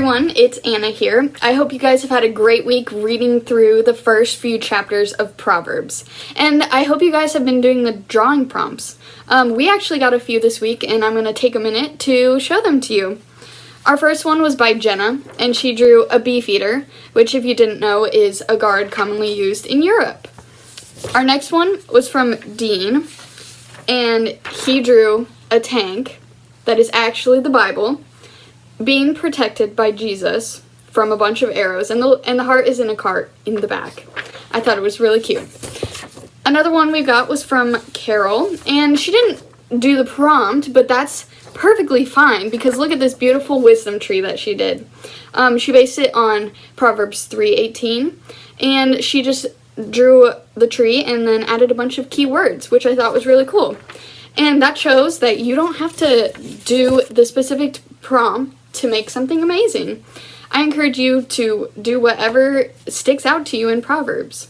everyone, it's Anna here. I hope you guys have had a great week reading through the first few chapters of Proverbs. And I hope you guys have been doing the drawing prompts. We actually got a few this week, and I'm going to take a minute to show them to you. Our first one was by Jenna, and she drew a beefeater, which, if you didn't know, is a guard commonly used in Europe. Our next one was from Dean, and he drew a tank that is actually the Bible, being protected by Jesus from a bunch of arrows, and the heart is in a cart in the back. I thought it was really cute. Another one we got was from Carol, and she didn't do the prompt, but that's perfectly fine because look at this beautiful wisdom tree that she did. She based it on Proverbs 3:18, and she just drew the tree and then added a bunch of key words, which I thought was really cool. And that shows that you don't have to do the specific prompt to make something amazing. I encourage you to do whatever sticks out to you in Proverbs.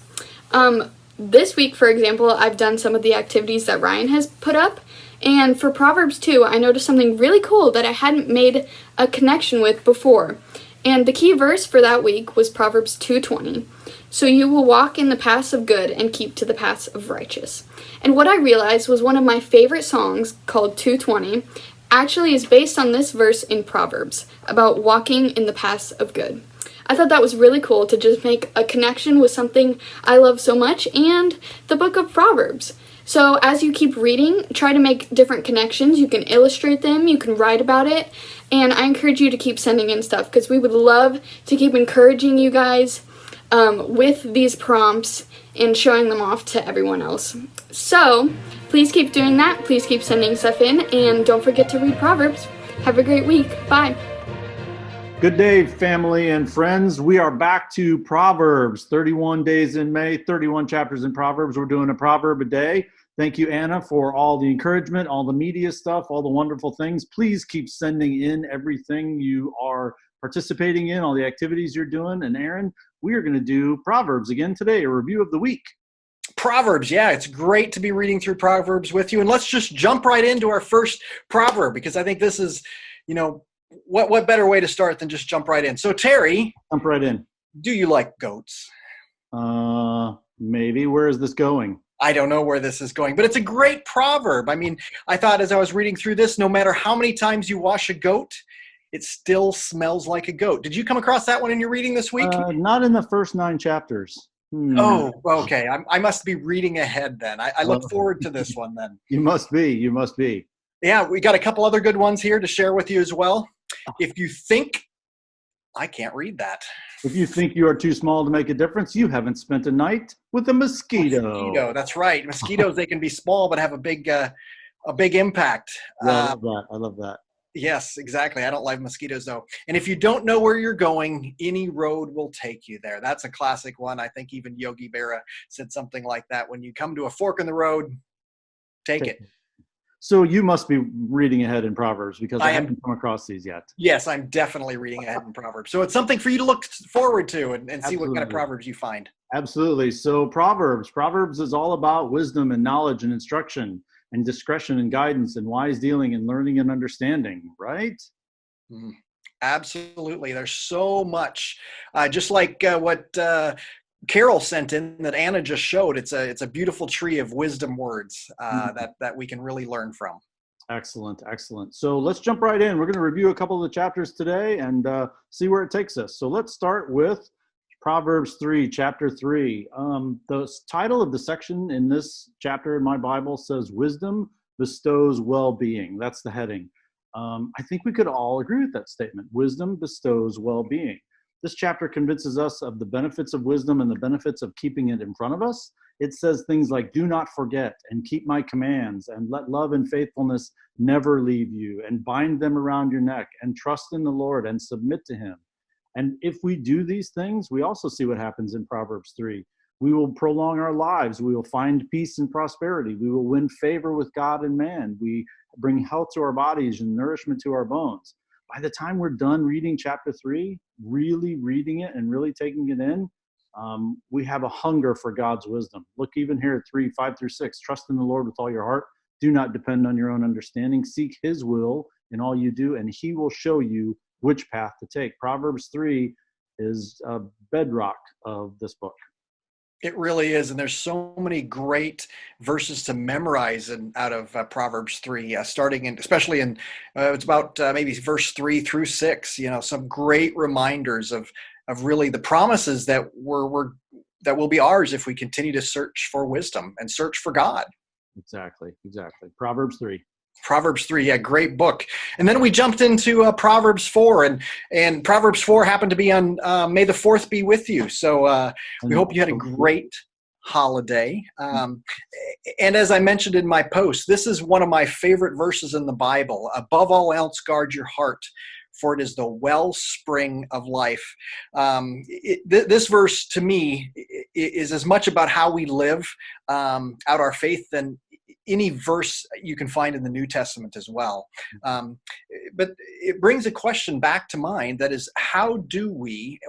This week, for example, I've done some of the activities that Ryan has put up, and for Proverbs 2, I noticed something really cool that I hadn't made a connection with before. And the key verse for that week was Proverbs 2:20. So you will walk in the paths of good and keep to the paths of righteous. And what I realized was one of my favorite songs, called 2:20, actually is based on this verse in Proverbs about walking in the paths of good. I thought that was really cool to just make a connection with something I love so much and the book of Proverbs. So as you keep reading, try to make different connections. You can illustrate them, you can write about it, and I encourage you to keep sending in stuff because we would love to keep encouraging you guys with these prompts and showing them off to everyone else. So please keep doing that. Please keep sending stuff in, and don't forget to read Proverbs. Have a great week. Bye. Good day, family and friends. We are back to Proverbs, 31 days in May, 31 chapters in Proverbs. We're doing a proverb a day. Thank you, Anna, for all the encouragement, all the media stuff, all the wonderful things. Please keep sending in everything you are participating in, all the activities you're doing. And Aaron, we are going to do Proverbs again today, a review of the week. Proverbs, yeah, it's great to be reading through Proverbs with you. And let's just jump right into our first proverb because I think this is, what better way to start than just jump right in. So Terry, jump right in. Do you like goats? Maybe. Where is this going? I don't know where this is going, but it's a great proverb. I mean, I thought as I was reading through this, no matter how many times you wash a goat, it still smells like a goat. Did you come across that one in your reading this week? Not in the first 9 chapters. Oh, okay. I must be reading ahead then. I look forward to this one then. You must be. Yeah, we got a couple other good ones here to share with you as well. If you think, I can't read that. If you think you are too small to make a difference, you haven't spent a night with a mosquito. That's right. Mosquitoes, they can be small but have a big impact. Yeah, I love that. Yes, exactly. I don't like mosquitoes though. And if you don't know where you're going, any road will take you there. That's a classic one. I think even Yogi Berra said something like that. When you come to a fork in the road, take it. So you must be reading ahead in Proverbs because I haven't come across these yet. Yes, I'm definitely reading ahead in Proverbs. So it's something for you to look forward to and see what kind of Proverbs you find. Absolutely. So Proverbs is all about wisdom and knowledge and instruction and discretion and guidance and wise dealing and learning and understanding, right? Absolutely. There's so much, just like what Carol sent in that Anna just showed. It's a beautiful tree of wisdom words that we can really learn from. Excellent. So let's jump right in. We're going to review a couple of the chapters today and see where it takes us. So let's start with Proverbs 3, chapter 3. The title of the section in this chapter in my Bible says, Wisdom Bestows Well-Being. That's the heading. I think we could all agree with that statement. Wisdom bestows well-being. This chapter convinces us of the benefits of wisdom and the benefits of keeping it in front of us. It says things like, do not forget and keep my commands and let love and faithfulness never leave you and bind them around your neck and trust in the Lord and submit to him. And if we do these things, we also see what happens in Proverbs 3. We will prolong our lives. We will find peace and prosperity. We will win favor with God and man. We bring health to our bodies and nourishment to our bones. By the time we're done reading chapter 3, really reading it and really taking it in, we have a hunger for God's wisdom. Look even here at 3, 5 through 6. Trust in the Lord with all your heart. Do not depend on your own understanding. Seek his will in all you do, and he will show you which path to take. Proverbs 3 is a bedrock of this book. It really is, and there's so many great verses to memorize out of Proverbs 3, starting in, especially in, it's about maybe verse 3 through 6. Some great reminders of really the promises that that will be ours if we continue to search for wisdom and search for God. Exactly. Proverbs 3. Proverbs 3, yeah, great book. And then we jumped into Proverbs 4, and Proverbs 4 happened to be on May the 4th be with you. So we hope you had a great holiday. And as I mentioned in my post, this is one of my favorite verses in the Bible. Above all else, guard your heart, for it is the wellspring of life. This verse, to me, is as much about how we live out our faith than any verse you can find in the New Testament as well. But it brings a question back to mind, that is, how do we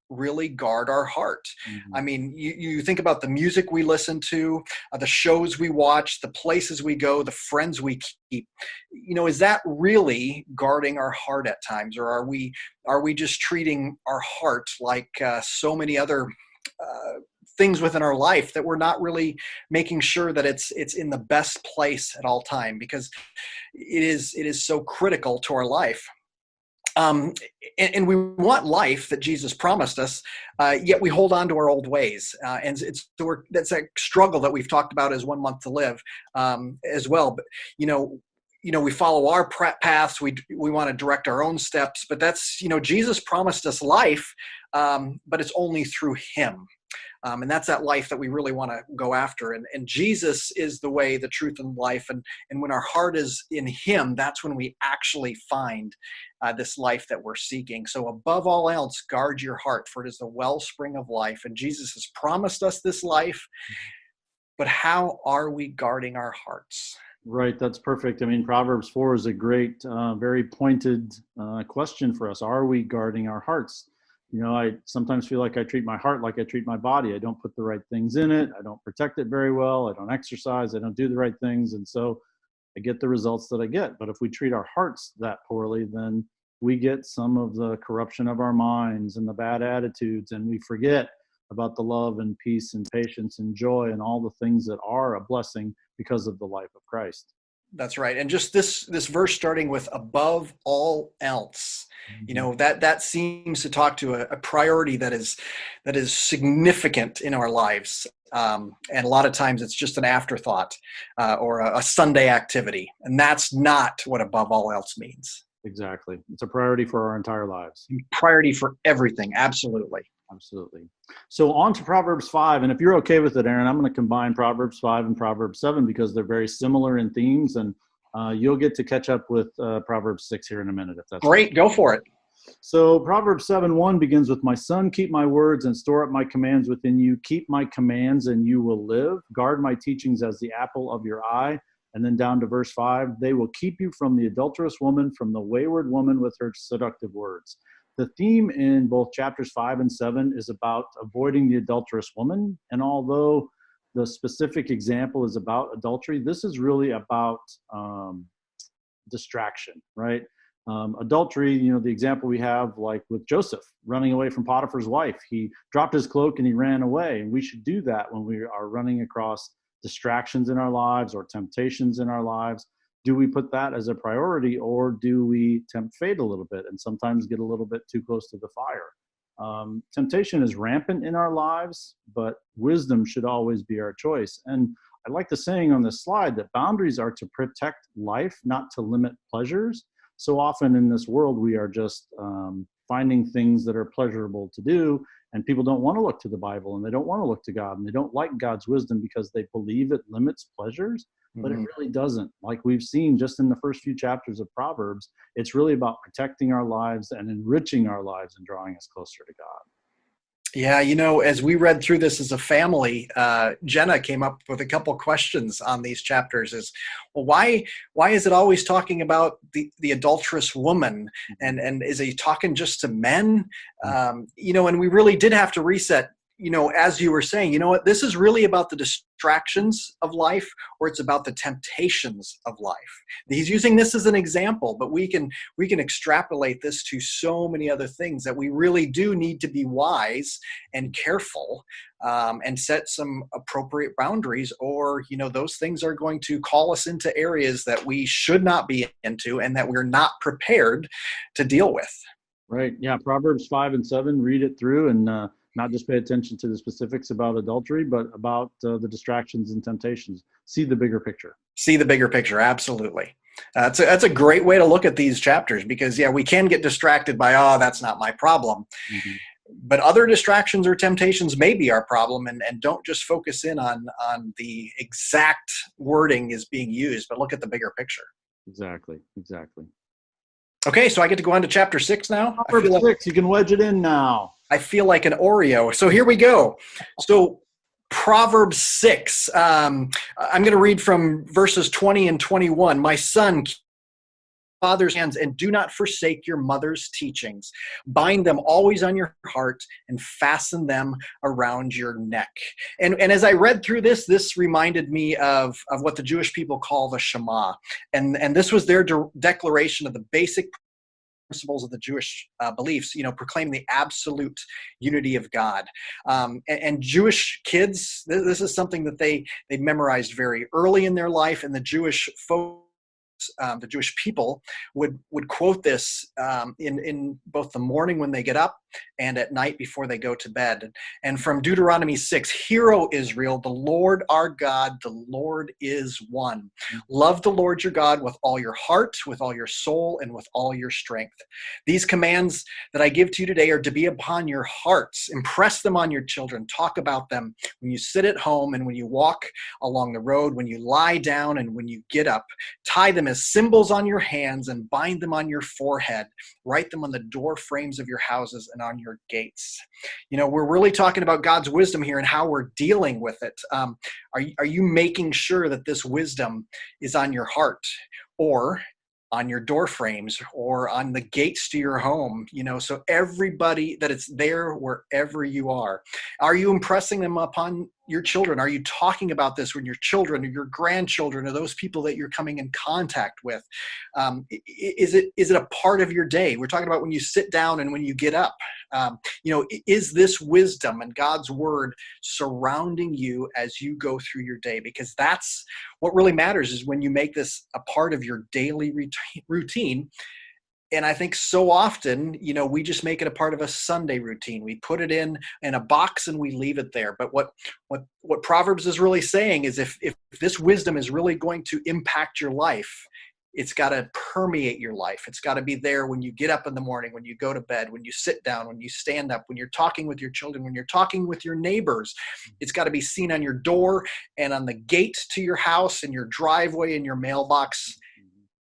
really guard our heart? Mm-hmm. I mean, you think about the music we listen to, the shows we watch, the places we go, the friends we keep. Is that really guarding our heart at times, or are we just treating our heart like so many other things within our life, that we're not really making sure that it's in the best place at all time, because it is so critical to our life. And we want life that Jesus promised us, yet we hold on to our old ways. And that's a struggle that we've talked about as 1 month to live as well. But, we follow our paths. We want to direct our own steps, but that's, Jesus promised us life, but it's only through him. And that's that life that we really want to go after. And Jesus is the way, the truth, and life. And when our heart is in him, that's when we actually find this life that we're seeking. So above all else, guard your heart, for it is the wellspring of life. And Jesus has promised us this life. But how are we guarding our hearts? Right, that's perfect. I mean, Proverbs 4 is a great, very pointed question for us. Are we guarding our hearts? I sometimes feel like I treat my heart like I treat my body. I don't put the right things in it. I don't protect it very well. I don't exercise. I don't do the right things. And so I get the results that I get. But if we treat our hearts that poorly, then we get some of the corruption of our minds and the bad attitudes, and we forget about the love and peace and patience and joy and all the things that are a blessing because of the life of Christ. That's right. And just this verse starting with above all else, that seems to talk to a priority that is significant in our lives. And a lot of times it's just an afterthought or a Sunday activity. And that's not what above all else means. Exactly. It's a priority for our entire lives. Priority for everything. Absolutely. Absolutely. So on to Proverbs 5. And if you're okay with it, Aaron, I'm going to combine Proverbs 5 and Proverbs 7 because they're very similar in themes. And you'll get to catch up with Proverbs 6 here in a minute. If that's great. Okay. Go for it. So Proverbs 7:1 begins with, "My son, keep my words and store up my commands within you. Keep my commands and you will live. Guard my teachings as the apple of your eye." And then down to verse 5, "They will keep you from the adulterous woman, from the wayward woman with her seductive words." The theme in both chapters 5 and 7 is about avoiding the adulterous woman. And although the specific example is about adultery, this is really about distraction, right? Adultery, the example we have, like with Joseph running away from Potiphar's wife. He dropped his cloak and he ran away. And we should do that when we are running across distractions in our lives or temptations in our lives. Do we put that as a priority, or do we tempt fate a little bit and sometimes get a little bit too close to the fire? Temptation is rampant in our lives, but wisdom should always be our choice. And I like the saying on this slide that boundaries are to protect life, not to limit pleasures. So often in this world, we are just finding things that are pleasurable to do, and people don't want to look to the Bible, and they don't want to look to God, and they don't like God's wisdom because they believe it limits pleasures, but it really doesn't. Like we've seen just in the first few chapters of Proverbs, it's really about protecting our lives and enriching our lives and drawing us closer to God. Yeah, as we read through this as a family, Jenna came up with a couple questions on these chapters. Well, why is it always talking about the adulterous woman, and is he talking just to men? And we really did have to reset as you were saying, you know what, this is really about the distractions of life, or it's about the temptations of life. He's using this as an example, but we can extrapolate this to so many other things, that we really do need to be wise and careful, and set some appropriate boundaries, or those things are going to call us into areas that we should not be into and that we're not prepared to deal with. Right. Yeah. Proverbs 5 and 7, read it through, and not just pay attention to the specifics about adultery, but about the distractions and temptations. See the bigger picture. See the bigger picture. Absolutely. That's a great way to look at these chapters, because we can get distracted by, that's not my problem. Mm-hmm. But other distractions or temptations may be our problem, and don't just focus in on the exact wording is being used, but look at the bigger picture. Exactly. Okay, so I get to go on to chapter 6 now? Proverbs 6, you can wedge it in now. I feel like an Oreo. So here we go. So Proverbs 6, I'm going to read from verses 20 and 21. My son, keep your father's hands, and do not forsake your mother's teachings. Bind them always on your heart and fasten them around your neck. And as I read through this reminded me of what the Jewish people call the Shema. And this was their declaration of the basic principles of the Jewish beliefs, proclaim the absolute unity of God. And Jewish kids, this is something that they memorized very early in their life, and the Jewish folks, the Jewish people would quote this in both the morning when they get up and at night before they go to bed. And from Deuteronomy 6, "Hear, O Israel, the Lord our God, the Lord is one. Love the Lord your God with all your heart, with all your soul, and with all your strength. These commands that I give to you today are to be upon your hearts. Impress them on your children. Talk about them when you sit at home and when you walk along the road, when you lie down and when you get up. Tie them as symbols on your hands and bind them on your forehead. Write them on the door frames of your houses and on your gates." We're really talking about God's wisdom here and how we're dealing with it. Are you making sure that this wisdom is on your heart, or on your door frames, or on the gates to your home, so everybody, that it's there wherever you are? Are you impressing them upon your children? Are you talking about this when your children or your grandchildren or those people that you're coming in contact with? Is it a part of your day? We're talking about when you sit down and when you get up. Is this wisdom and God's word surrounding you as you go through your day? Because that's what really matters, is when you make this a part of your daily routine. And I think so often, we just make it a part of a Sunday routine. We put it in a box and we leave it there. But what Proverbs is really saying is, if this wisdom is really going to impact your life, it's got to permeate your life. It's got to be there when you get up in the morning, when you go to bed, when you sit down, when you stand up, when you're talking with your children, when you're talking with your neighbors. It's got to be seen on your door and on the gate to your house and your driveway and your mailbox.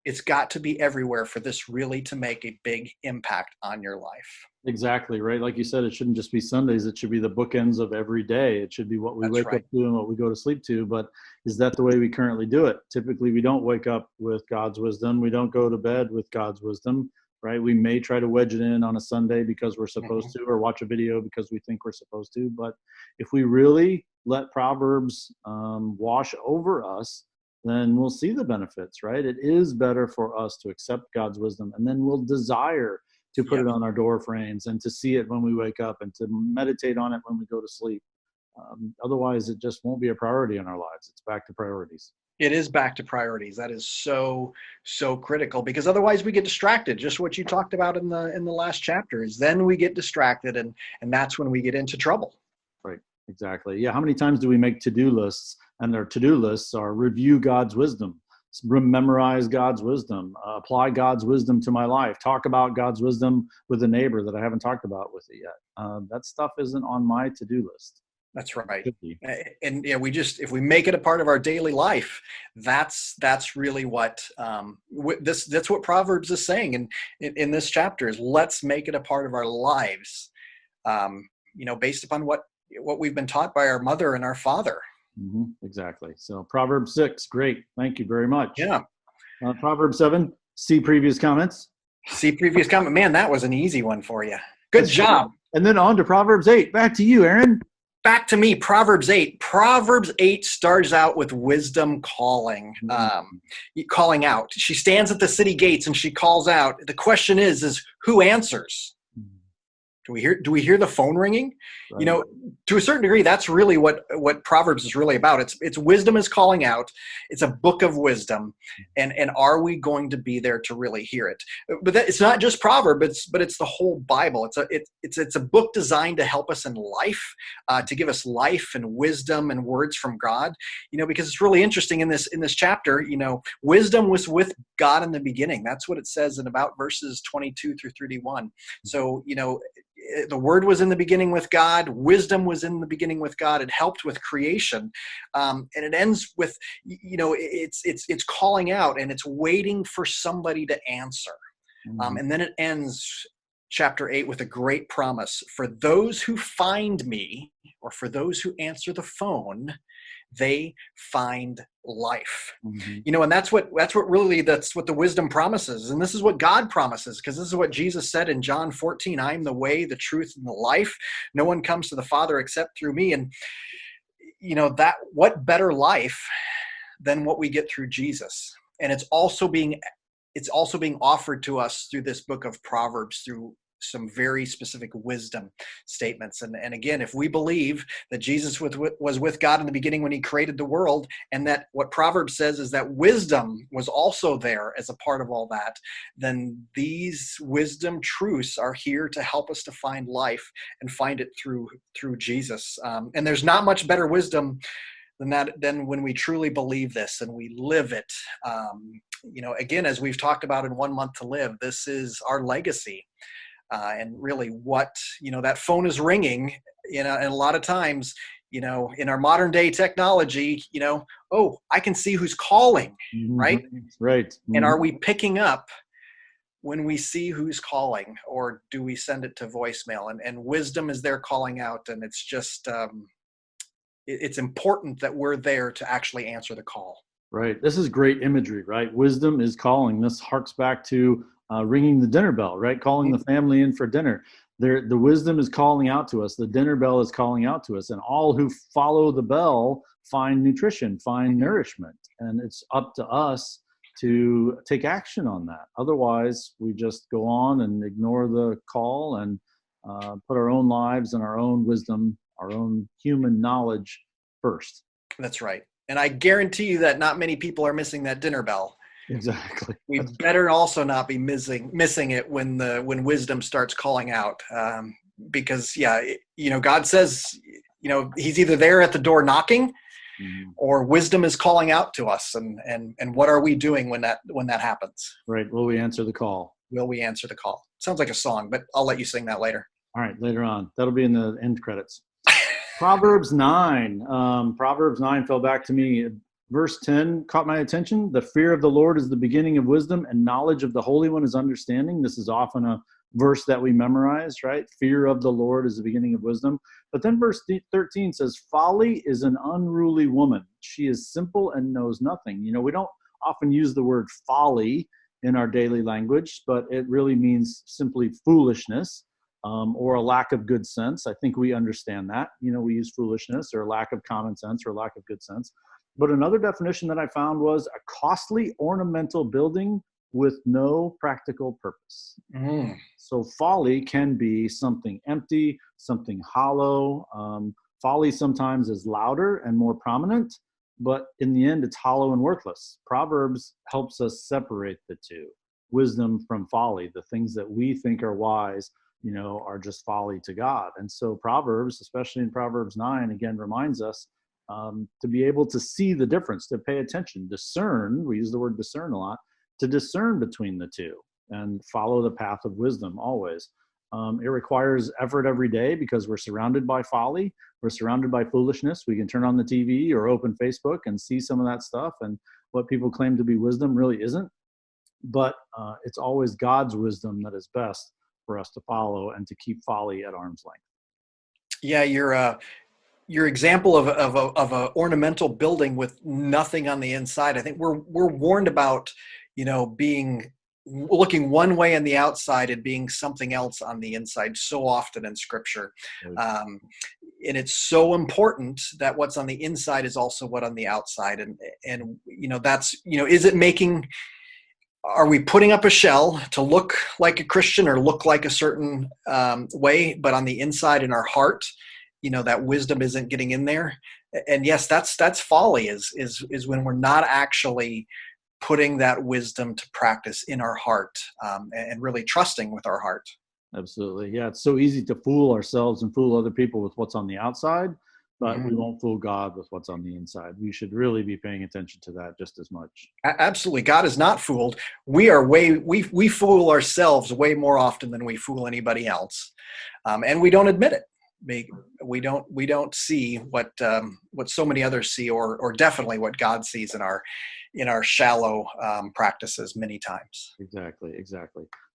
It's got to be everywhere for this really to make a big impact on your life. Exactly, right? Like you said, it shouldn't just be Sundays. It should be the bookends of every day. It should be what we That's wake right. up to and what we go to sleep to. But is that the way we currently do it? Typically, we don't wake up with God's wisdom. We don't go to bed with God's wisdom, right? We may try to wedge it in on a Sunday because we're supposed to, or watch a video because we think we're supposed to. But if we really let Proverbs wash over us, then we'll see the benefits, right? It is better for us to accept God's wisdom, and then we'll desire to put it on our door frames and to see it when we wake up and to meditate on it when we go to sleep. Otherwise, it just won't be a priority in our lives. It's back to priorities. It is back to priorities. That is so critical, because otherwise we get distracted. Just what you talked about in the last chapter is then we get distracted, and that's when we get into trouble. Right. Exactly. Yeah. How many times do we make to-do lists, and their to-do lists are review God's wisdom, memorize God's wisdom, apply God's wisdom to my life, talk about God's wisdom with a neighbor that I haven't talked about with it yet. That stuff isn't on my to-do list. That's right. And if we make it a part of our daily life, that's really what that's what Proverbs is saying in this chapter, is let's make it a part of our lives, based upon what we've been taught by our mother and our father. Mm-hmm, exactly. So Proverbs 6, great. Thank you very much. Yeah. Proverbs 7, see previous comments. See previous comment. Man, that was an easy one for you. Good job. And then on to Proverbs 8. Back to you, Aaron. back to me, Proverbs 8. Proverbs 8 starts out with wisdom calling, calling out. She stands at the city gates and she calls out. The question is who answers? Do we hear the phone ringing? Right. You know, to a certain degree, that's really what Proverbs is really about. It's wisdom is calling out. It's a book of wisdom, and are we going to be there to really hear it? But it's not just Proverbs, but it's the whole Bible. It's a book designed to help us in life, to give us life and wisdom and words from God. You know, because it's really interesting in this chapter. You know, wisdom was with God in the beginning. That's what it says in about verses 22 through 31. So, you know, the word was in the beginning with God. Wisdom was in the beginning with God. It helped with creation. And it ends with, you know, it's calling out and it's waiting for somebody to answer. And then it ends chapter 8 with a great promise. For those who find me, or for those who answer the phone, they find life. You know, and that's what the wisdom promises. And this is what God promises, because this is what Jesus said in John 14, I am the way, the truth, and the life. No one comes to the Father except through me. And, you know, that what better life than what we get through Jesus? And it's also being offered to us through this book of Proverbs, through some very specific wisdom statements. And again, if we believe that Jesus was with God in the beginning when he created the world, and that what Proverbs says is that wisdom was also there as a part of all that, then these wisdom truths are here to help us to find life and find it through Jesus. And there's not much better wisdom than when we truly believe this and we live it. You know, again, as we've talked about in 1 Month to Live, this is our legacy. And really what, you know, that phone is ringing, you know, and a lot of times, you know, in our modern day technology, you know, oh, I can see who's calling, right? Right. And are we picking up when we see who's calling, or do we send it to voicemail? And wisdom is there calling out, and it's just, it's important that we're there to actually answer the call. Right. This is great imagery, right? Wisdom is calling. This harks back to ringing the dinner bell, right? Calling the family in for dinner. The wisdom is calling out to us. The dinner bell is calling out to us. And all who follow the bell find nutrition, find nourishment. And it's up to us to take action on that. Otherwise, we just go on and ignore the call and put our own lives and our own wisdom, our own human knowledge first. That's right. And I guarantee you that not many people are missing that dinner bell. Exactly. We better also not be missing it when wisdom starts calling out, because you know, God says, you know, he's either there at the door knocking, or wisdom is calling out to us. And what are we doing when that happens? Right. Will we answer the call? Will we answer the call? Sounds like a song, but I'll let you sing that later. All right. Later on. That'll be in the end credits. Proverbs 9. Proverbs 9 fell back to me. Verse 10 caught my attention. The fear of the Lord is the beginning of wisdom, and knowledge of the Holy One is understanding. This is often a verse that we memorize, right? Fear of the Lord is the beginning of wisdom. But then verse 13 says, folly is an unruly woman. She is simple and knows nothing. You know, we don't often use the word folly in our daily language, but it really means simply foolishness. Or a lack of good sense. I think we understand that. You know, we use foolishness or lack of common sense or lack of good sense. But another definition that I found was a costly ornamental building with no practical purpose. So folly can be something empty, something hollow. Folly sometimes is louder and more prominent, but in the end, it's hollow and worthless. Proverbs helps us separate the two, wisdom from folly. The things that we think are wise, you know, are just folly to God. And so Proverbs, especially in Proverbs 9, again, reminds us to be able to see the difference, to pay attention, discern. We use the word discern a lot, to discern between the two and follow the path of wisdom always. It requires effort every day because we're surrounded by folly. We're surrounded by foolishness. We can turn on the TV or open Facebook and see some of that stuff. And what people claim to be wisdom really isn't. But it's always God's wisdom that is best for us to follow and to keep folly at arm's length. Yeah, your example of a ornamental building with nothing on the inside. I think we're warned about, you know, looking one way on the outside and being something else on the inside so often in Scripture. it's so important that what's on the inside is also what on the outside. And that's, is it are we putting up a shell to look like a Christian or look like a certain way, but on the inside in our heart, that wisdom isn't getting in there? And yes, that's folly, is when we're not actually putting that wisdom to practice in our heart, and really trusting with our heart. Absolutely. Yeah, it's so easy to fool ourselves and fool other people with what's on the outside, but we won't fool God with what's on the inside. We should really be paying attention to that just as much. Absolutely. God is not fooled. We fool ourselves way more often than we fool anybody else. And we don't admit it. We don't see what so many others see, or definitely what God sees in our shallow practices many times. Exactly.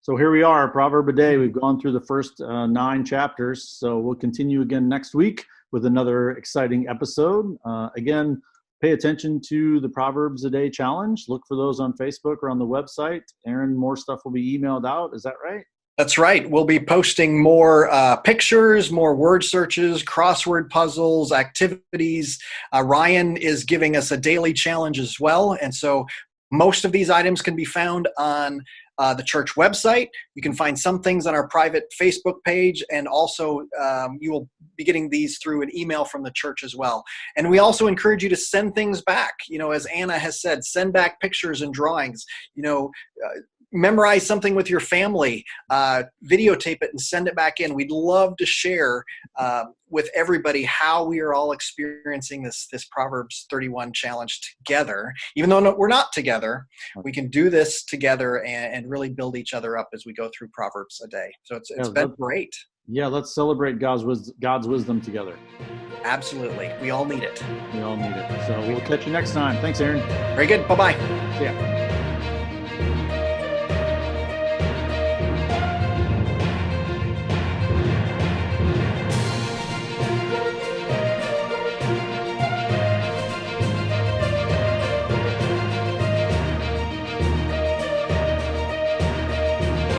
So here we are, Proverb a Day. We've gone through the first 9 chapters. So we'll continue again next week with another exciting episode. Again, pay attention to the Proverbs a Day challenge. Look for those on Facebook or on the website. Aaron, more stuff will be emailed out. Is that right? That's right. We'll be posting more pictures, more word searches, crossword puzzles, activities. Ryan is giving us a daily challenge as well. And so most of these items can be found on the church website. You can find some things on our private Facebook page, and also you will be getting these through an email from the church as well. And we also encourage you to send things back. As Anna has said, send back pictures and drawings. Memorize something with your family, videotape it and send it back in. We'd love to share with everybody how we are all experiencing this Proverbs 31 challenge together. Even though we're not together, we can do this together and really build each other up as we go through Proverbs a day. So it's been great. Yeah, let's celebrate God's wisdom together. Absolutely. We all need it. So we'll catch you next time. Thanks, Aaron. Very good. Bye-bye. See ya.